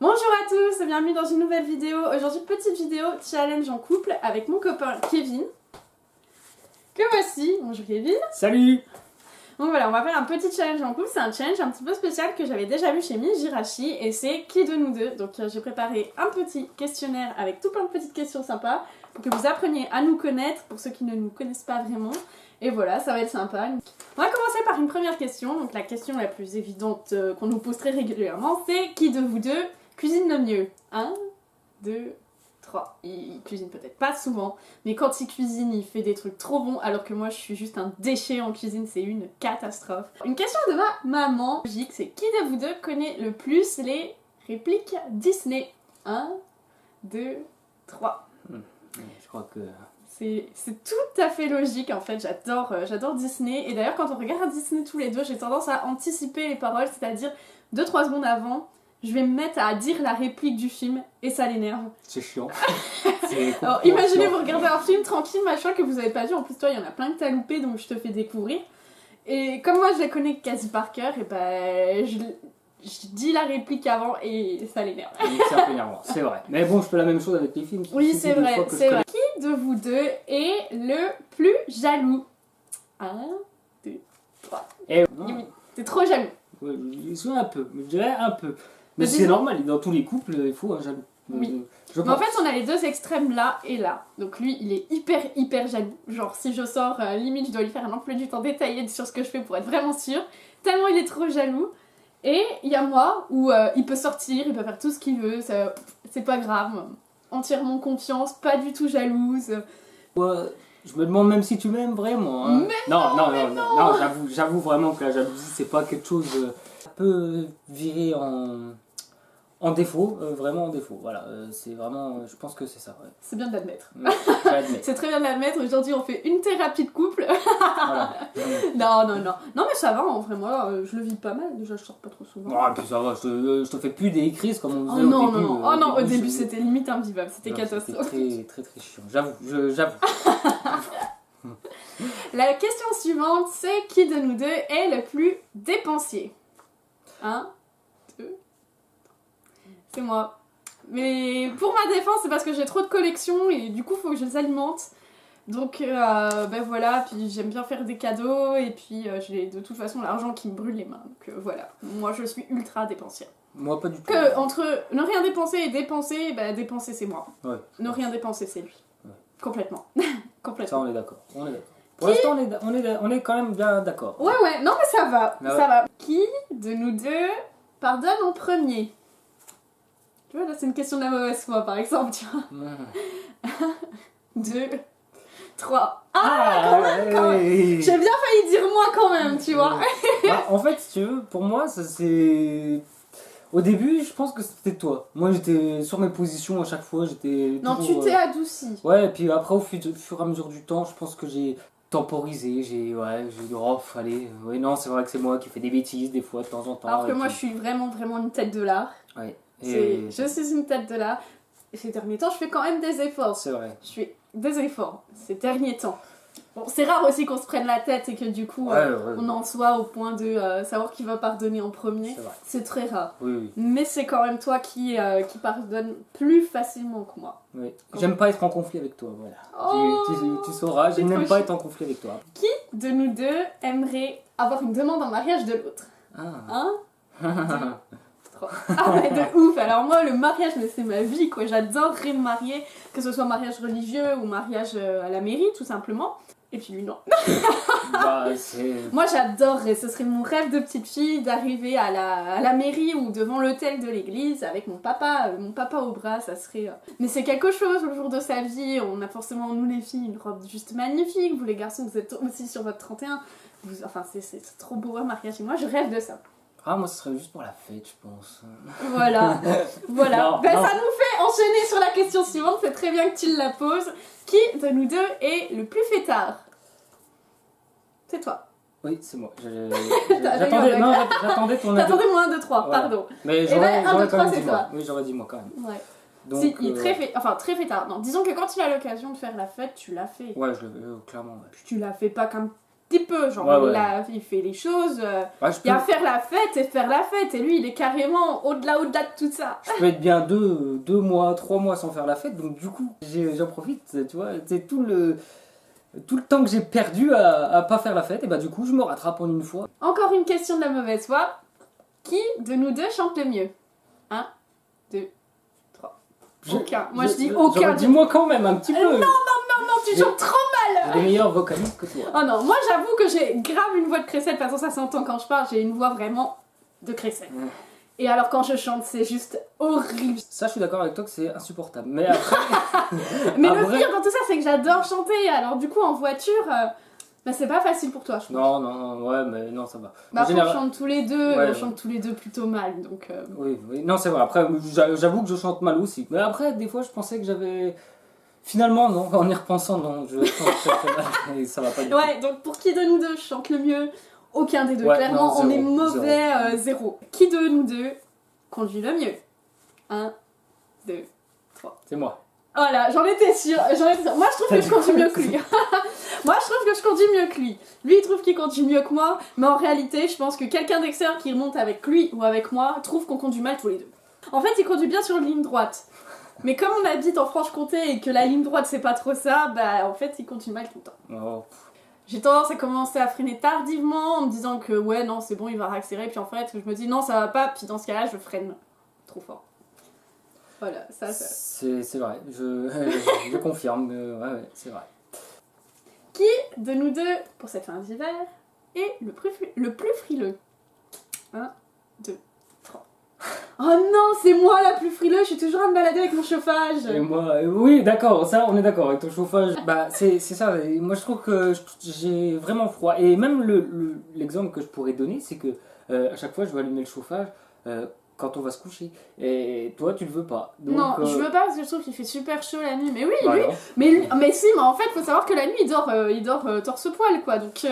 Bonjour à tous, bienvenue dans une nouvelle vidéo. Aujourd'hui, petite vidéo challenge en couple avec mon copain Kevin. Que voici. Bonjour Kevin. Salut. Donc voilà, on va faire un petit challenge en couple. C'est un challenge un petit peu spécial que j'avais déjà vu chez Mijirachi et c'est qui de nous deux. Donc j'ai préparé un petit questionnaire avec tout plein de petites questions sympas pour que vous appreniez à nous connaître pour ceux qui ne nous connaissent pas vraiment. Et voilà, ça va être sympa. On va commencer par une première question. Donc la question la plus évidente qu'on nous pose très régulièrement, c'est qui de vous deux cuisine le mieux? 1, 2, 3. Il cuisine peut-être pas souvent, mais quand il cuisine, il fait des trucs trop bons, alors que moi je suis juste un déchet en cuisine, c'est une catastrophe. Une question de ma maman, logique, c'est qui de vous deux connaît le plus les répliques Disney? 1, 2, 3. Je crois que... C'est tout à fait logique en fait, j'adore Disney, et d'ailleurs quand on regarde Disney tous les deux, j'ai tendance à anticiper les paroles, c'est-à-dire 2-3 secondes avant, je vais me mettre à dire la réplique du film et ça l'énerve. C'est chiant. Alors imaginez vous regardez un film tranquille machin que vous avez pas vu, en plus toi il y en a plein que t'as loupé donc je te fais découvrir. Et comme moi je les connais quasi par cœur, et ben je dis la réplique avant et ça l'énerve. C'est un peu énervant, c'est vrai. Mais bon, je fais la même chose avec les films. Oui c'est vrai, c'est vrai. Qui de vous deux est le plus jaloux? 1, 2, 3. Et... Oui, t'es trop jaloux. Ouais, je suis un peu, je dirais un peu. Mais c'est normal, dans tous les couples, il faut un jaloux. Oui. Mais en fait, on a les deux extrêmes là et là. Donc lui, il est hyper jaloux. Genre, si je sors, limite, je dois lui faire un emploi du temps détaillé sur ce que je fais pour être vraiment sûre. Tellement il est trop jaloux. Et il y a moi, où il peut sortir, il peut faire tout ce qu'il veut, c'est pas grave. Entièrement confiance, pas du tout jalouse. Ouais, je me demande même si tu m'aimes vraiment. Hein. Mais non, j'avoue vraiment que la jalousie, c'est pas quelque chose... ça peut virer en défaut, vraiment en défaut. Voilà, c'est vraiment, je pense que c'est ça. Ouais. C'est bien de l'admettre. C'est très bien de l'admettre. Aujourd'hui, on fait une thérapie de couple. Voilà. Non, mais ça va, en vrai, moi, je le vis pas mal. Déjà, je sors pas trop souvent. Ah, puis ça va, je te fais plus des crises comme on faisait au début. Non, au début, c'était limite invivable. C'était catastrophique. C'était très chiant. J'avoue. La question suivante, c'est qui de nous deux est le plus dépensier? 1, 2, c'est moi. Mais pour ma défense, c'est parce que j'ai trop de collections et du coup, il faut que je les alimente. Donc, ben voilà, puis j'aime bien faire des cadeaux et puis j'ai de toute façon l'argent qui me brûle les mains. Donc voilà, moi je suis ultra dépensière. Moi pas du tout. Que entre ne rien dépenser et dépenser, ben dépenser c'est moi. Ouais. Ne rien dépenser c'est lui. Ouais. Complètement. Ça on est d'accord. Pour l'instant on est quand même bien d'accord. Ouais, non mais ça va, ça va. Qui de nous deux pardonne en premier? Tu vois, là c'est une question de la mauvaise foi par exemple, tu vois. 2, 3. Quand même. J'ai bien failli dire moi quand même, tu vois. En fait, si tu veux, pour moi, ça c'est... Au début, je pense que c'était toi. Moi, j'étais sur mes positions à chaque fois, j'étais... Non, tu t'es adouci. Ouais, et puis après, au fur et à mesure du temps, je pense que j'ai temporisé, j'ai dit, oh, allez, ouais, non, c'est vrai que c'est moi qui fais des bêtises des fois, de temps en temps. Alors que moi, je suis vraiment une tête de l'art. Ouais. Je suis une tête de l'art. Et ces derniers temps, je fais quand même des efforts. C'est vrai. Je fais des efforts ces derniers temps. Bon, c'est rare aussi qu'on se prenne la tête et que du coup, on en soit au point de savoir qui va pardonner en premier. C'est très rare. Oui. Mais c'est quand même toi qui pardonne plus facilement que moi. Oui. J'aime pas être en conflit avec toi, voilà. Oh, tu sauras, je n'aime pas être en conflit avec toi. Qui de nous deux aimerait avoir une demande en mariage de l'autre? 1, 2, 3. Ah ouais, de ouf. Alors moi, le mariage, c'est ma vie, quoi. J'adorerais me marier, que ce soit mariage religieux ou mariage à la mairie, tout simplement. Et puis lui, non. Moi, j'adorerais. Ce serait mon rêve de petite fille d'arriver à la mairie ou devant l'hôtel de l'église avec mon papa au bras. Ça serait... Mais c'est quelque chose le jour de sa vie. On a forcément, nous les filles, une robe juste magnifique. Vous les garçons, vous êtes aussi sur votre 31. Enfin, c'est trop beau un mariage. Et moi, je rêve de ça. Ah, moi, ce serait juste pour la fête, je pense. Voilà. Non. Ça nous fait enchaîner sur la question suivante. C'est très bien que tu la poses. Qui de nous deux est le plus fêtard? C'est toi. Oui, c'est moi. J'attendais ton avis. T'attendais moins 1, 2, 3, pardon. Mais j'aurais 1, 2, 3, c'est toi. Oui, j'aurais dit moi quand même. Ouais. Donc, si, il est très fêtard. Non, disons que quand il a l'occasion de faire la fête, tu l'as fait. Ouais, je le veux, clairement. Ouais. Tu l'as fait pas comme petit peu, genre Ouais. il fait les choses, Ouais, il y a faire la fête et faire la fête, et lui il est carrément au-delà de tout ça. je peux être bien 2 mois, 3 mois sans faire la fête, donc du coup, j'en profite, tu vois. C'est tout le temps que j'ai perdu à pas faire la fête, et bah du coup, je me rattrape en une fois. Encore une question de la mauvaise foi. Qui de nous deux chante le mieux? 1, 2, 3. Aucun. Moi je dis aucun. Dis-moi quand même un petit peu. Non, tu chantes trop mal. J'ai des meilleurs vocalistes que toi. Oh non, moi j'avoue que j'ai grave une voix de crécette. De toute façon, ça s'entend quand je parle, j'ai une voix vraiment de crécette. Et alors quand je chante, c'est juste horrible. Ça, je suis d'accord avec toi que c'est insupportable. Mais après. Mais Ah, le vrai pire dans tout ça, c'est que j'adore chanter. Alors du coup, en voiture, bah, c'est pas facile pour toi, je pense. Non, ouais, mais non, ça va. Bah, En après, général- on chante tous les deux, Ouais, on chante tous les deux plutôt mal, donc... Oui, non, c'est vrai. Après, j'avoue que je chante mal aussi. Mais après, des fois, je pensais que j'avais. Finalement, non. En y repensant, non. Je chante très mal et ça va pas du tout. Ouais, donc pour qui de nous deux chante le mieux? Aucun des deux. Ouais, Clairement, non, on zéro, est mauvais, zéro. Qui de nous deux conduit le mieux? 1, 2, 3. C'est moi. Voilà, j'en étais sûre. Moi, je trouve que je conduis mieux que lui. Moi, je trouve que je conduis mieux que lui. Lui, il trouve qu'il conduit mieux que moi. Mais en réalité, je pense que quelqu'un d'extérieur qui remonte avec lui ou avec moi trouve qu'on conduit mal tous les deux. En fait, il conduit bien sur une ligne droite. Mais comme on habite en Franche-Comté et que la ligne droite, c'est pas trop ça, bah en fait, il conduit mal tout le temps. Oh. J'ai tendance à commencer à freiner tardivement en me disant que ouais, non, c'est bon, il va réaccélérer. Puis en fait, je me dis non, ça va pas. Puis dans ce cas-là, je freine trop fort. Voilà, ça. C'est vrai. Je confirme. Ouais, c'est vrai. Qui de nous deux, pour cette fin d'hiver, est le plus frileux? 1, 2, 3. Oh non, c'est moi la plus frileuse, je suis toujours à me balader avec mon chauffage. Et moi, oui, d'accord, ça, on est d'accord avec ton chauffage. Bah, c'est ça. Et moi, je trouve que j'ai vraiment froid. Et même l'exemple que je pourrais donner, c'est que à chaque fois, je vais allumer le chauffage quand on va se coucher. Et toi, tu le veux pas. Donc, Non, je veux pas parce que je trouve qu'il fait super chaud la nuit. Mais oui, bah lui, alors. mais si, mais en fait, faut savoir que la nuit, il dort torse-poil, quoi. Donc,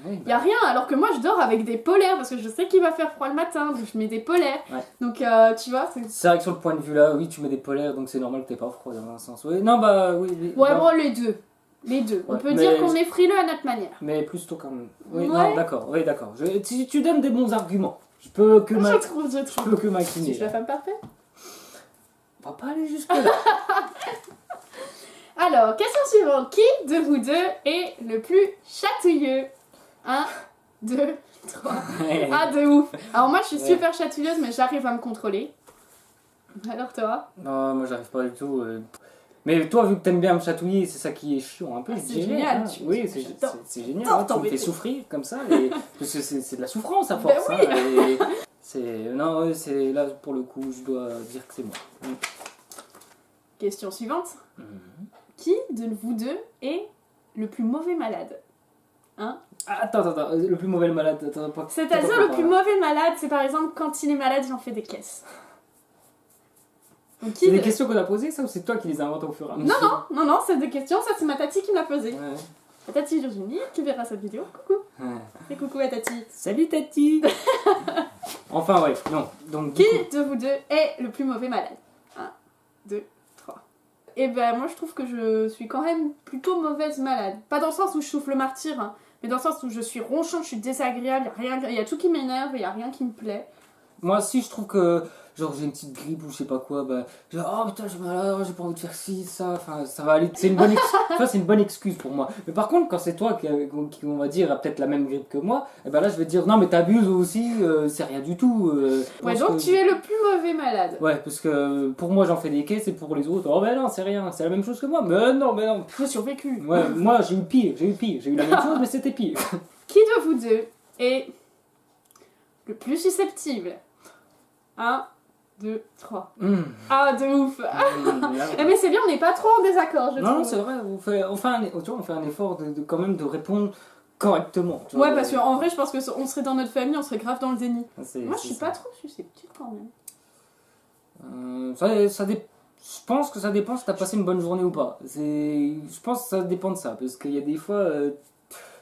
Oui, y a rien. Alors que moi, je dors avec des polaires parce que je sais qu'il va faire froid le matin. Donc, je mets des polaires. Ouais. Donc, tu vois, c'est... C'est vrai que sur le point de vue là, oui, tu mets des polaires, donc c'est normal que t'aies pas froid dans un sens. Oui, non, bah oui. Ouais, bah, bon, les deux. Les deux. On Ouais, peut mais- dire qu'on est frileux à notre manière. Mais plus tôt quand même. Oui, Ouais. non, d'accord, oui, d'accord. Tu donnes des bons arguments. Je peux que Je trouve. Si m'incliner. je suis la femme parfaite. On va pas aller jusque là. Alors, question suivante. Qui de vous deux est le plus chatouilleux? 1, 2, 3. Ah, de ouf. Alors, moi, je suis Ouais. super chatouilleuse, mais j'arrive à me contrôler. Alors, toi? Non, moi j'arrive pas du tout. Mais toi, vu que t'aimes bien me chatouiller, c'est ça qui est chiant un peu. Ah, je c'est dirais, génial, hein. tu- Oui, j'adore. c'est génial. J'adore hein, tu me t'embêter. fais souffrir comme ça. Parce que c'est de la souffrance à Ben force. oui. Hein, non, ouais, c'est là pour le coup, je dois dire que c'est moi. Question suivante. Mhm. Qui de vous deux est le plus mauvais malade? Ah, attends, le plus mauvais malade. C'est-à-dire, le plus mauvais malade, c'est par exemple quand il est malade, il en fait des caisses. Donc, qui C'est des de- questions qu'on a posées, ça, ou c'est toi qui les inventes au fur et à mesure? Non, c'est des questions, ça c'est ma tati qui me l'a posé. Ouais. Ma tati Virginie, qui verra cette vidéo. Coucou. Ouais. Et coucou à tati. Salut Tati. Enfin ouais, non. Donc Qui du coup, de vous deux est le plus mauvais malade? 1, 2, 3. Et ben moi je trouve que je suis quand même plutôt mauvaise malade. Pas dans le sens où je souffle le martyr, hein, mais dans le sens où je suis ronchante, je suis désagréable, il y a tout qui m'énerve, il y a rien qui me plaît. moi aussi je trouve que genre j'ai une petite grippe ou je sais pas quoi, bah genre oh putain je suis malade, j'ai pas envie de faire ci, ça, enfin ça va aller. C'est une bonne ça c'est une bonne excuse pour moi. Mais par contre quand c'est toi qui on va dire a peut-être la même grippe que moi, et ben là je vais te dire non mais t'abuses aussi, c'est rien du tout. Ouais, parce donc que- tu es le plus mauvais malade. Ouais, parce que pour moi j'en fais des caisses et pour les autres, oh ben non, c'est rien, c'est la même chose que moi. Mais non, mais non. J'ai survécu. Ouais, moi j'ai eu pire, j'ai eu la même chose mais c'était pire. Qui de vous deux est le plus susceptible? 1, 2, 3. Ah, de ouf. Eh, mais c'est bien, on n'est pas trop en désaccord, je Non, trouve. c'est vrai, on fait un effort quand même de répondre correctement. Tu vois, Ouais, parce qu'en vrai, je pense qu'on serait dans notre famille, on serait grave dans le déni. Moi, je suis ça. pas trop susceptible quand même. Je pense que ça dépend si t'as passé une bonne journée ou pas. Je pense que ça dépend de ça, parce qu'il y a des fois,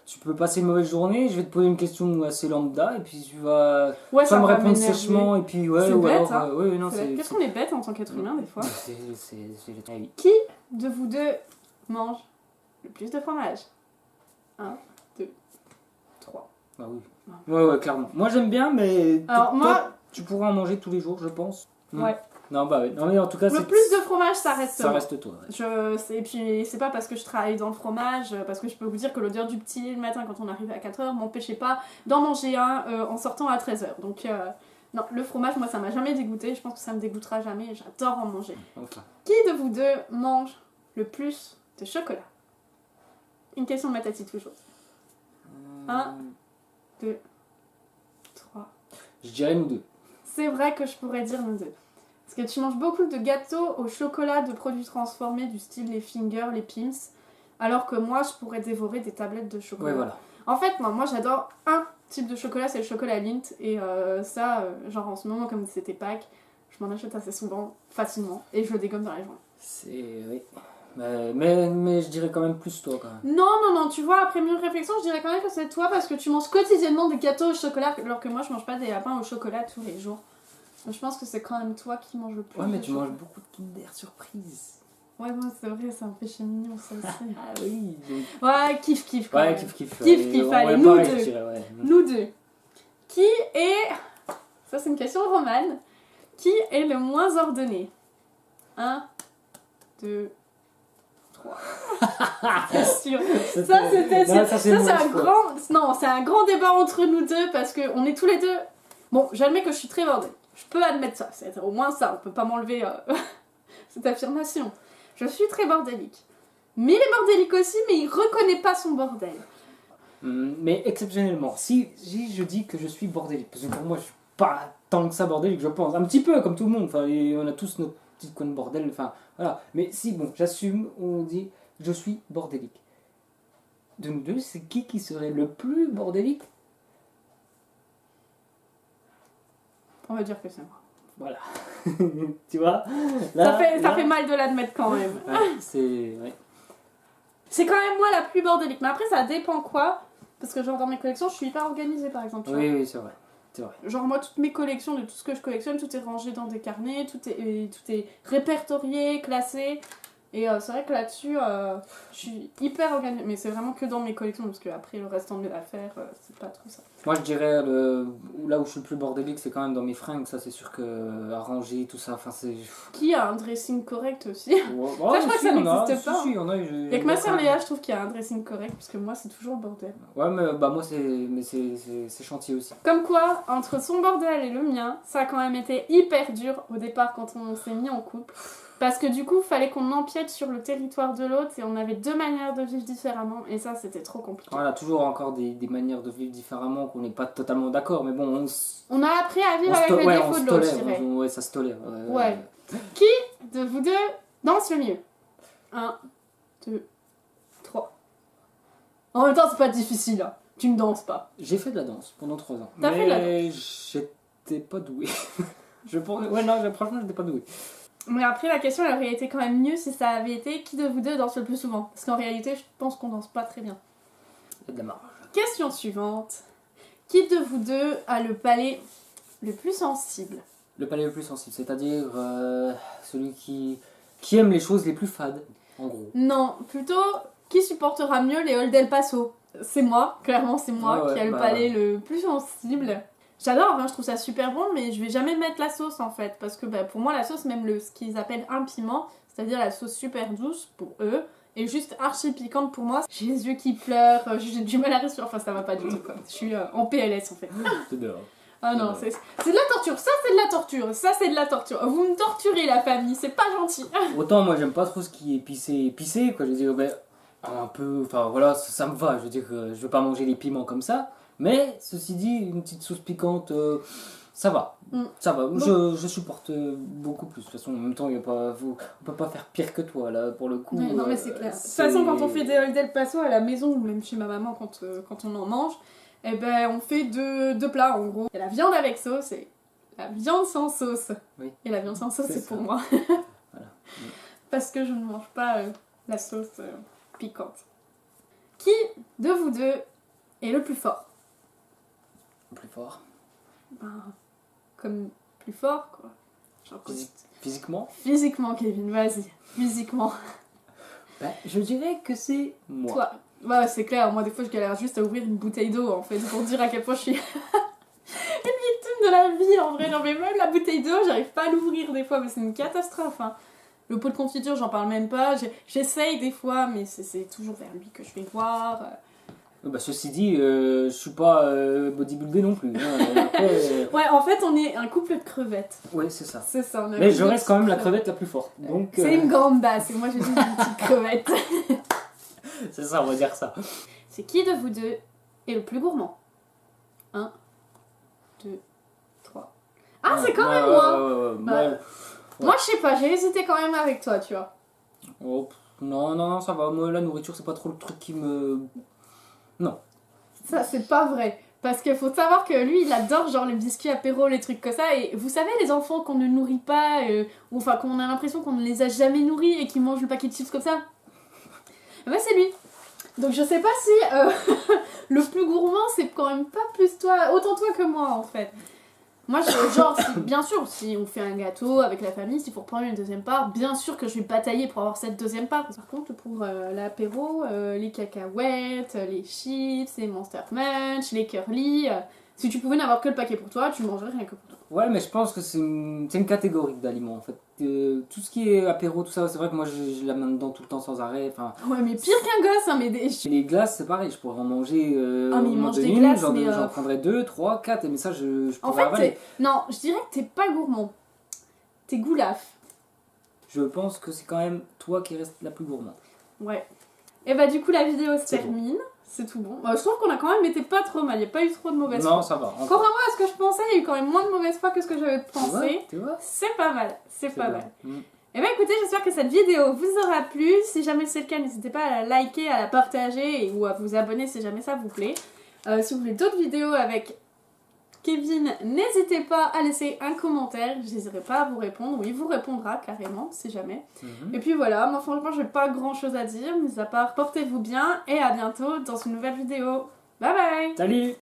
tu peux passer une mauvaise journée, je vais te poser une question assez lambda, et puis tu vas Ouais, soit me va répondre m'énerver. sèchement, et puis ouais, C'est ou bête, alors... hein. ouais, non, C'est bête. Qu'est-ce qu'on est bête en tant qu'être humain, des fois. c'est ah oui. Qui de vous deux mange le plus de fromage? 1, 2, Ah oui. Ouais, clairement. Moi j'aime bien, mais Alors, toi, moi, tu pourras en manger tous les jours, je pense. ouais. Non, bah ouais. Non, mais en tout cas, Le plus de fromage, ça reste ça moi. reste toi. Ouais. Et puis, c'est pas parce que je travaille dans le fromage, parce que je peux vous dire que l'odeur du petit lait le matin quand on arrive à 4h m'empêchait pas d'en manger un en sortant à 13h. Donc, non, le fromage, moi, ça m'a jamais dégoûté. Je pense que ça me dégoûtera jamais. J'adore en manger. Enfin. Qui de vous deux mange le plus de chocolat? Une question de ma tati toujours. 1, 2, 3. Je dirais nous deux. C'est vrai que je pourrais dire nous deux. Parce que tu manges beaucoup de gâteaux au chocolat de produits transformés du style les fingers, les pims, alors que moi je pourrais dévorer des tablettes de chocolat. Ouais, voilà. En fait, non, moi j'adore un type de chocolat, c'est le chocolat Lindt, et genre en ce moment, comme c'était Pâques, je m'en achète assez souvent, facilement, et je le dégomme dans la journée. C'est. Oui. Mais je dirais quand même plus toi quand même. Non, tu vois, après mûre réflexion, je dirais quand même que c'est toi parce que tu manges quotidiennement des gâteaux au chocolat, alors que moi je mange pas des lapins au chocolat tous les jours. Donc je pense que c'est quand même toi qui manges le plus. Ouais, mais de tu chocolat. manges beaucoup de Kinder Surprise. Ouais, moi c'est vrai, c'est un péché mignon ça aussi. Ah oui. Donc... Ouais, kiff quand Ouais, même. kiff. Kiff, allez, ouais, nous pareil, deux. je dirais, ouais. Nous deux. Qui est. Ça c'est une question romane. Qui est le moins ordonné? 1, 2, 3. C'est sûr. Ça, c'était. Non, ça, c'est Ça, un grand. Non, c'est un grand débat entre nous deux parce qu'on est tous les deux. Bon, j'admets que je suis très bordée. Je peux admettre ça. C'est au moins ça. On peut pas m'enlever cette affirmation. Je suis très bordélique. Mais il est bordélique aussi, mais il reconnaît pas son bordel. Mais exceptionnellement, si je dis que je suis bordélique, parce que pour moi je suis pas tant que ça bordélique, je pense. Un petit peu comme tout le monde, enfin, on a tous notre petit coin de bordel, enfin voilà. Mais si, bon, j'assume, on dit je suis bordélique. De nous deux, c'est qui serait le plus bordélique? On va dire que c'est moi. Voilà. Tu vois là, Ça fait mal de l'admettre quand même. Ouais, c'est. Ouais. C'est quand même moi la plus bordélique. Mais après, ça dépend quoi. Parce que, genre, dans mes collections, je suis hyper organisée par exemple. Tu vois. Oui, c'est vrai. C'est vrai. Genre, moi, toutes mes collections, de tout ce que je collectionne, tout est rangé dans des carnets, tout est répertorié, classé. Et c'est vrai que là-dessus, je suis hyper organisée. Mais c'est vraiment que dans mes collections, parce que après le restant de mes affaires, c'est pas trop ça. Moi je dirais là où je suis le plus bordélique, c'est quand même dans mes fringues, ça c'est sûr que à ranger, tout ça, enfin c'est. Qui a un dressing correct aussi? Ouais, Ça, je crois que ça n'existe pas. Si, Il y a que ma soeur Léa, je trouve qu'il y a un dressing correct, parce que moi, c'est toujours le bordel. Ouais, mais bah moi c'est chantier aussi. Comme quoi, entre son bordel et le mien, ça a quand même été hyper dur au départ quand on s'est mis en couple. Parce que du coup, il fallait qu'on empiète sur le territoire de l'autre et on avait deux manières de vivre différemment et ça, c'était trop compliqué. Voilà, toujours encore des manières de vivre différemment qu'on n'est pas totalement d'accord, mais bon, on a appris à vivre avec les défauts de l'autre, je dirais. Ouais, ça se tolère. Ouais. Qui de vous deux danse le mieux? 1, 2, 3. En même temps, c'est pas difficile, hein. Tu ne danses pas. J'ai fait de la danse pendant 3 ans. T'as fait de la danse? J'étais pas doué. Ouais, non, franchement, j'étais pas doué. Mais après, la question, elle aurait été quand même mieux si ça avait été qui de vous deux danse le plus souvent. Parce qu'en réalité, je pense qu'on danse pas très bien. Il y a de la marge. Question suivante. Qui de vous deux a le palais le plus sensible? Le palais le plus sensible, c'est-à-dire celui qui aime les choses les plus fades, en gros. Non, plutôt qui supportera mieux les Old El Paso? C'est moi, clairement c'est moi qui a le palais le plus sensible. J'adore, hein, je trouve ça super bon, mais je vais jamais mettre la sauce en fait, parce que pour moi la sauce, même ce qu'ils appellent un piment, c'est-à-dire la sauce super douce pour eux, est juste archi piquante pour moi. J'ai les yeux qui pleurent, j'ai du mal à respirer, enfin ça va pas du tout quoi. Je suis en PLS en fait. C'est dehors. Ah non, c'est de la torture, ça c'est de la torture, ça c'est de la torture. Vous me torturez la famille, c'est pas gentil. Autant moi j'aime pas trop ce qui est épicé quoi, je veux dire, ben, un peu, enfin voilà, ça me va, je veux dire, je veux pas manger les piments comme ça. Mais, ceci dit, une petite sauce piquante, ça va. Ça va. Bon. Je supporte beaucoup plus. De toute façon, en même temps, on peut pas faire pire que toi, là, pour le coup. Oui, non, mais c'est clair. De toute façon, quand on fait des Old El Paso à la maison, ou même chez ma maman, quand on en mange, eh ben, on fait deux plats, en gros. Il y a la viande avec sauce et la viande sans sauce. Oui. Et la viande sans sauce, c'est pour moi. Voilà. Parce que je ne mange pas la sauce piquante. Qui de vous deux est le plus fort? Plus fort. Comme plus fort, quoi. Genre Physiquement? Physiquement, Kevin, vas-y. Physiquement. Ben, je dirais que c'est moi. Toi. Ouais, c'est clair, moi des fois je galère juste à ouvrir une bouteille d'eau en fait pour dire à quel point je suis une victime de la vie en vrai. Non mais même la bouteille d'eau, j'arrive pas à l'ouvrir des fois, mais c'est une catastrophe. Hein. Le pot de confiture, j'en parle même pas. J'essaye des fois, mais c'est toujours vers lui que je vais voir. Bah, ceci dit, je suis pas bodybuildé non plus. Hein. Après, Ouais, en fait, on est un couple de crevettes. ouais, c'est ça. C'est ça. On a un Mais couple je de reste quand même la crevettes. crevette la plus forte. Donc, C'est une grande basse, et moi je suis une petite crevette. c'est ça, on va dire ça. C'est qui de vous deux est le plus gourmand? 1, 2, 3. Ah, c'est quand même moi! Bah, Ouais. Moi, je sais pas, j'ai hésité quand même avec toi, tu vois. Oh, non, ça va. Moi, la nourriture, c'est pas trop le truc qui me... Non. Ça, c'est pas vrai. Parce qu'il faut savoir que lui, il adore genre les biscuits apéro, les trucs comme ça. Et vous savez, les enfants qu'on ne nourrit pas, ou enfin qu'on a l'impression qu'on ne les a jamais nourris et qui mangent le paquet de chips comme ça. Bah, c'est lui. Donc je sais pas si le plus gourmand, c'est quand même pas plus toi, autant toi que moi en fait. Moi, genre, bien sûr, si on fait un gâteau avec la famille, s'il faut reprendre une deuxième part, bien sûr que je vais batailler pour avoir cette deuxième part. Par contre, pour l'apéro, les cacahuètes, les chips, les Monster Munch, les curly, si tu pouvais n'avoir que le paquet pour toi, tu mangerais rien que pour toi. Ouais, mais je pense que c'est une catégorie d'aliments en fait. Tout ce qui est apéro, tout ça, c'est vrai que moi je la mets dedans tout le temps sans arrêt. Enfin, Ouais, mais pire qu'un gosse, hein, mais les glaces, c'est pareil, je pourrais en manger. Ah, mais il au moins mange des une, glaces, j'en mais, j'en prendrais 2, 3, 4, mais ça je En pourrais fait, avaler. non, je dirais que t'es pas gourmand. T'es goulaf. Je pense que c'est quand même toi qui reste la plus gourmande. Ouais. Et bah, du coup, la vidéo se C'est bon. termine. C'est tout bon. Bah, je trouve qu'on a quand même été pas trop mal. Il n'y a pas eu trop de mauvaises Non, foi. ça va. Contrairement à ce que je pensais, il y a eu quand même moins de mauvaises foi que ce que j'avais pensé. Tu vois C'est pas mal. C'est pas bien. mal. Et bah écoutez, j'espère que cette vidéo vous aura plu. Si jamais c'est le cas, n'hésitez pas à la liker, à la partager ou à vous abonner si jamais ça vous plaît. Si vous voulez d'autres vidéos avec Kevin, n'hésitez pas à laisser un commentaire. Je n'hésiterai pas à vous répondre. Oui, il vous répondra carrément, si jamais. Et puis voilà, moi franchement, j'ai pas grand chose à dire, mis à part portez-vous bien et à bientôt dans une nouvelle vidéo. Bye bye! Salut!